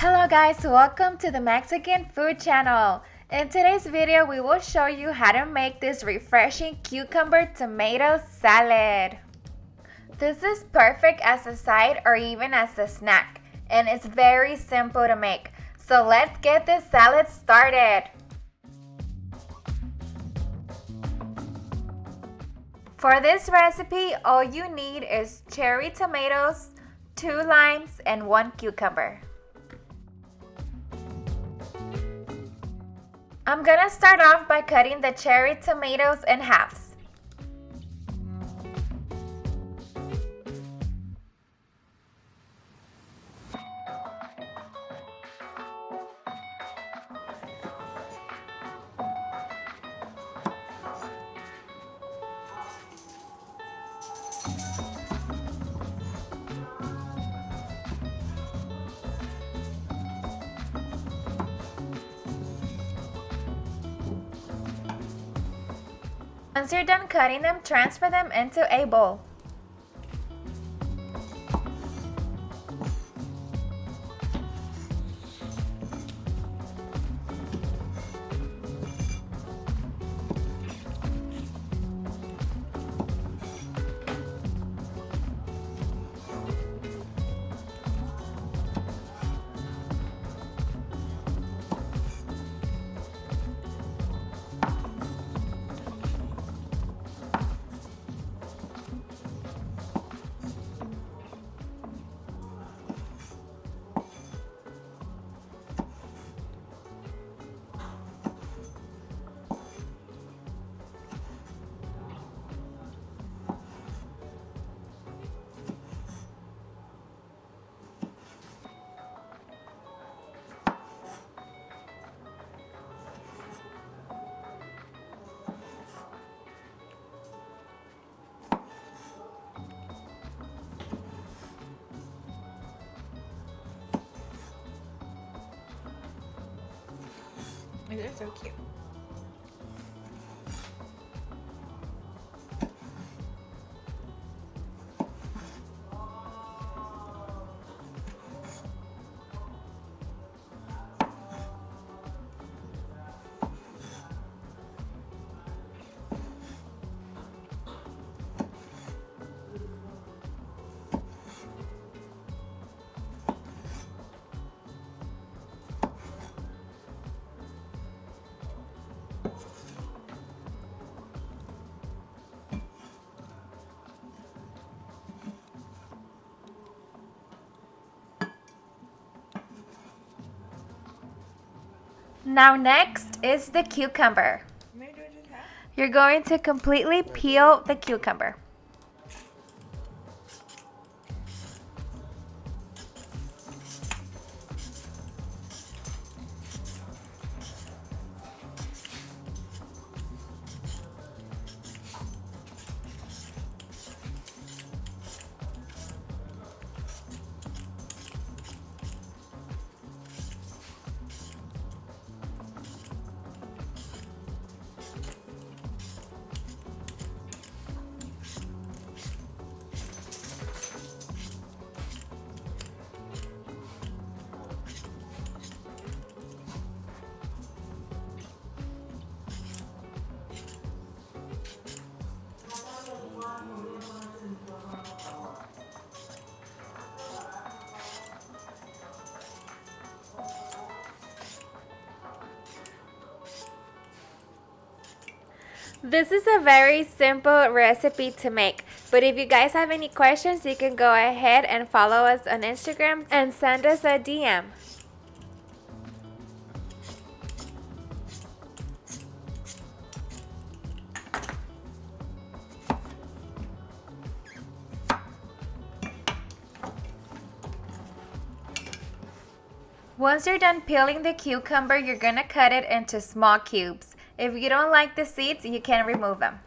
Hello guys, welcome to the Mexican Food Channel. In today's video, we will show you how to make this refreshing cucumber tomato salad. This is perfect as a side or even as a snack, and it's very simple to make. So let's get this salad started. For this recipe, all you need is cherry tomatoes, 2 limes, and 1 cucumber. I'm gonna start off by cutting the cherry tomatoes in halves. Once you're done cutting them, transfer them into a bowl. They're so cute. Now next is the cucumber. You're going to completely peel the cucumber. This is a very simple recipe to make, but if you guys have any questions, you can go ahead and follow us on Instagram and send us a DM. Once you're done peeling the cucumber, you're gonna cut it into small cubes. If you don't like the seeds, you can remove them.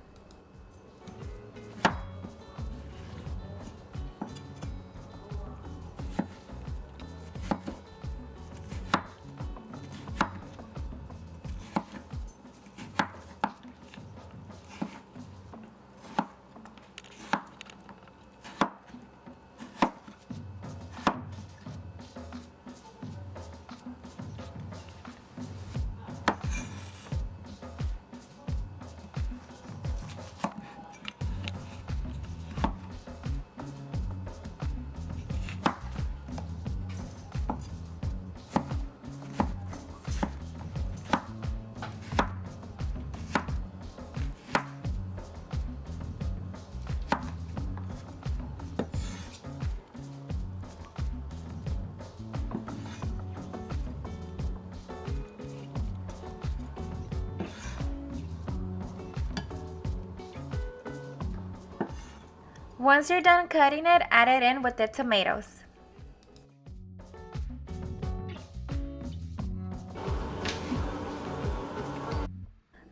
Once you're done cutting it, add it in with the tomatoes.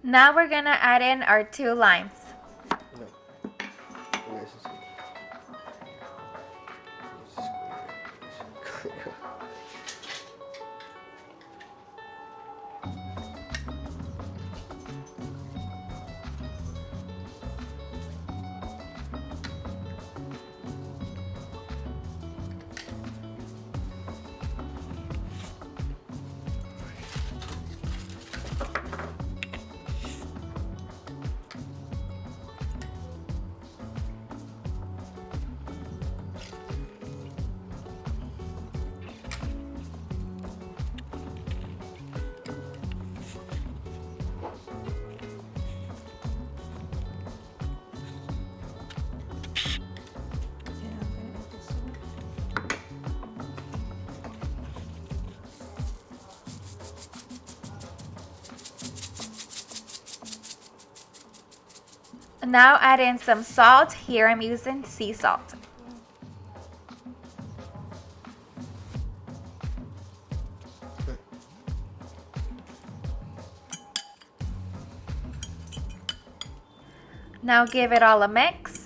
Now we're gonna add in our 2 limes. Now add in some salt. Here I'm using sea salt. Now give it all a mix.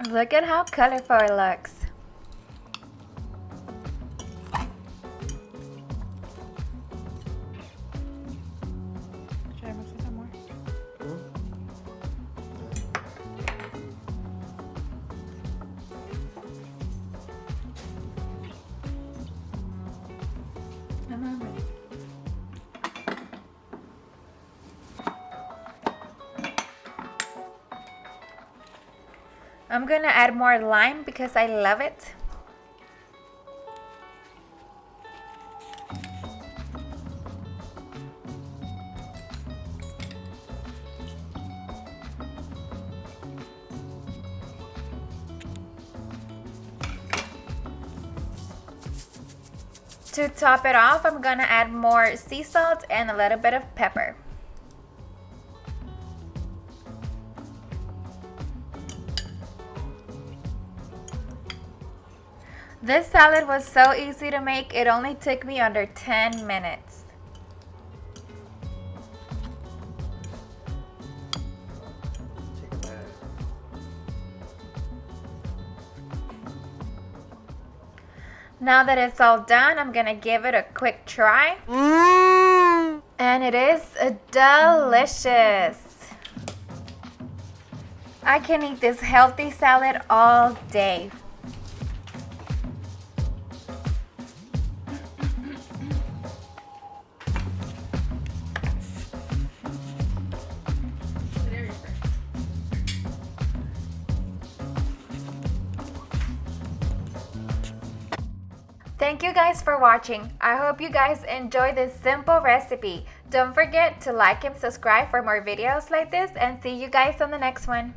Look at how colorful it looks. Should I mix it some more? I'm gonna add more lime because I love it. To top it off, I'm gonna add more sea salt and a little bit of pepper. This salad was so easy to make, it only took me under 10 minutes. Now that it's all done, I'm gonna give it a quick try. And it is delicious. I can eat this healthy salad all day. Thank you guys for watching. I hope you guys enjoy this simple recipe. Don't forget to like and subscribe for more videos like this, and see you guys on the next one.